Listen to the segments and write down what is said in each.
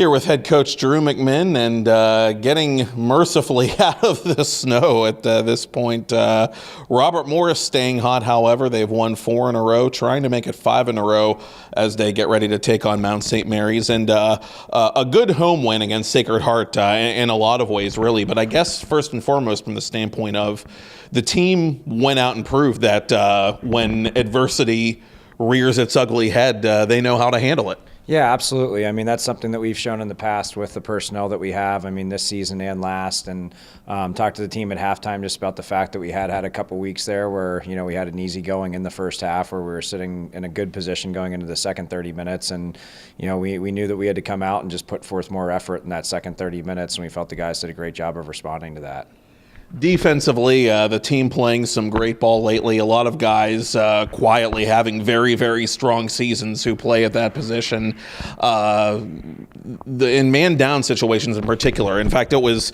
Here with head coach Drew McMinn and getting mercifully out of the snow at this point. Robert Morris staying hot, however. They've won 4 in a row, trying to make it 5 in a row as they get ready to take on Mount St. Mary's. And a good home win against Sacred Heart in a lot of ways, really. But I guess first and foremost from the standpoint of the team went out and proved that when adversity rears its ugly head, they know how to handle it. Yeah, absolutely. I mean, that's something that we've shown in the past with the personnel that we have. I mean, this season and last, and talked to the team at halftime just about the fact that we had a couple weeks there where, we had an easy going in the first half where we were sitting in a good position going into the second 30 minutes. And, we knew that we had to come out and just put forth more effort in that second 30 minutes. And we felt the guys did a great job of responding to that. Defensively, the team playing some great ball lately. A lot of guys quietly having very, very strong seasons who play at that position. In man-down situations in particular. In fact, it was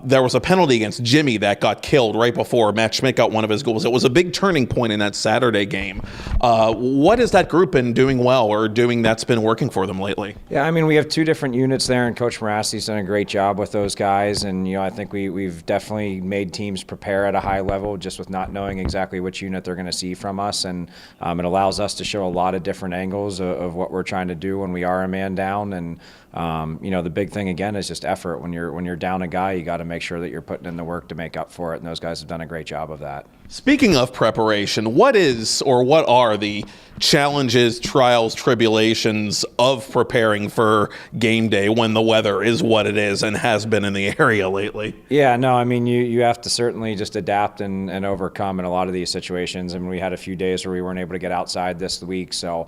there was a penalty against Jimmy that got killed right before Matt Schmidt got one of his goals. It was a big turning point in that Saturday game. What has that group been doing well or doing that's been working for them lately? Yeah, I mean, we have 2 different units there, and Coach Morassi's done a great job with those guys. And, I think we've definitely made teams prepare at a high level just with not knowing exactly which unit they're going to see from us. And it allows us to show a lot of different angles of what we're trying to do when we are a man down. And the big thing again is just effort. When you're down a guy, you got to make sure that you're putting in the work to make up for it, and those guys have done a great job of that. Speaking of preparation, what are the challenges, trials, tribulations of preparing for game day when the weather is what it is and has been in the area lately? Yeah, no, I mean, you have to certainly just adapt and overcome in a lot of these situations. I mean, we had a few days where we weren't able to get outside this week, so,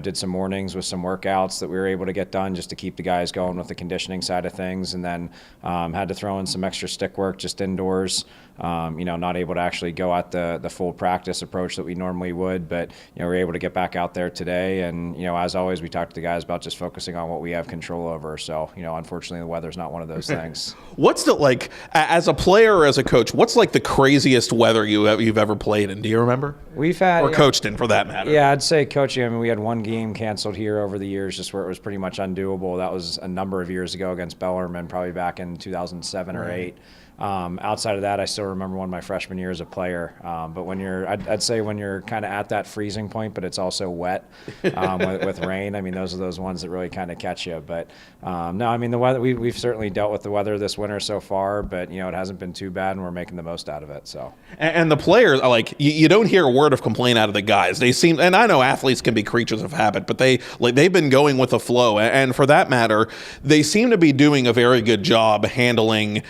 did some mornings with some workouts that we were able to get done just to keep the guys going with the conditioning side of things, and then had to throw in some extra stick work just indoors. Not able to actually go at the full practice approach that we normally would, but we're able to get back out there today. And as always, we talk to the guys about just focusing on what we have control over. So unfortunately, the weather's not one of those things. What's the as a player or as a coach? What's the craziest weather you've ever played in? Do you remember? We've had or coached in, for that matter. Yeah, I'd say coaching. I mean, we had one game canceled here over the years, just where it was pretty much undoable. That was a number of years ago against Bellarmine, probably back in 2007 or 8. Outside of that, I still remember one of my freshman year as a player. But when I'd say when you're kind of at that freezing point, but it's also wet with rain. I mean, those are those ones that really kind of catch you. But no, I mean, the weather. We've certainly dealt with the weather this winter so far, but it hasn't been too bad, and we're making the most out of it. So. And the players are you don't hear a word of complaint out of the guys. They seem, and I know athletes can be creatures of habit, but they've been going with the flow, and for that matter, they seem to be doing a very good job handling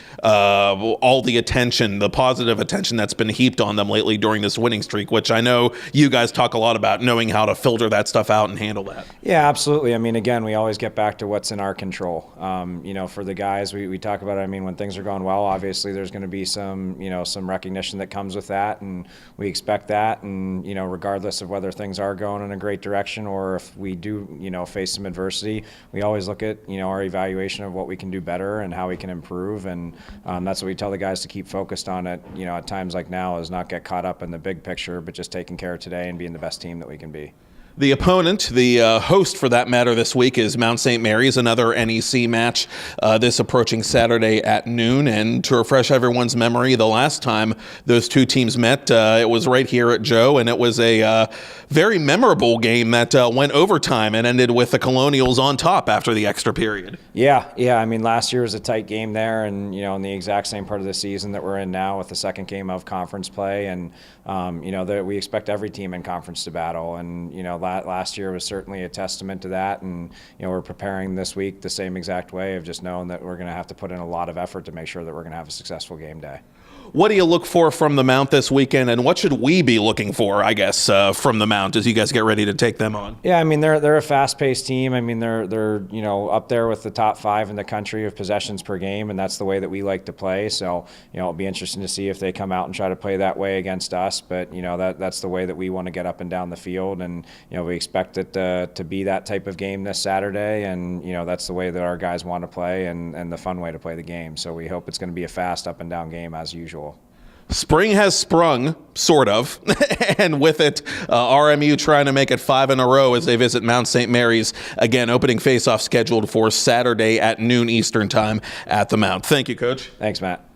all the attention, the positive attention that's been heaped on them lately during this winning streak, which I know you guys talk a lot about, knowing how to filter that stuff out and handle that. Yeah, absolutely. I mean, again, we always get back to what's in our control. For the guys, we talk about it. I mean, when things are going well, obviously there's going to be some recognition that comes with that, and we expect that. And, regardless of whether things are going in a great direction or if we do, face some adversity, we always look at, our evaluation of what we can do better and how we can improve. And that's what we tell the guys to keep focused on it, at times like now, is not get caught up in the big picture, but just taking care of today and being the best team that we can be. The opponent, the host for that matter this week, is Mount St. Mary's, another NEC match this approaching Saturday at noon. And to refresh everyone's memory, the last time those two teams met, it was right here at Joe, and it was a very memorable game that went overtime and ended with the Colonials on top after the extra period. Yeah. I mean, last year was a tight game there, and in the exact same part of the season that we're in now with the second game of conference play, and that we expect every team in conference to battle, and last year was certainly a testament to that, and we're preparing this week the same exact way of just knowing that we're going to have to put in a lot of effort to make sure that we're going to have a successful game day. What do you look for from the Mount this weekend, and what should we be looking for, I guess, from the Mount as you guys get ready to take them on? Yeah, I mean, they're a fast-paced team. I mean, they're up there with the top 5 in the country of possessions per game, and that's the way that we like to play. So, it'll be interesting to see if they come out and try to play that way against us. But that's the way that we want to get up and down the field, and we expect it to be that type of game this Saturday, and that's the way that our guys want to play, and the fun way to play the game. So we hope it's going to be a fast up and down game as usual. Spring has sprung, sort of, and with it, RMU trying to make it 5 in a row as they visit Mount St. Mary's. Again, opening faceoff scheduled for Saturday at noon Eastern time at the Mount. Thank you, Coach. Thanks, Matt.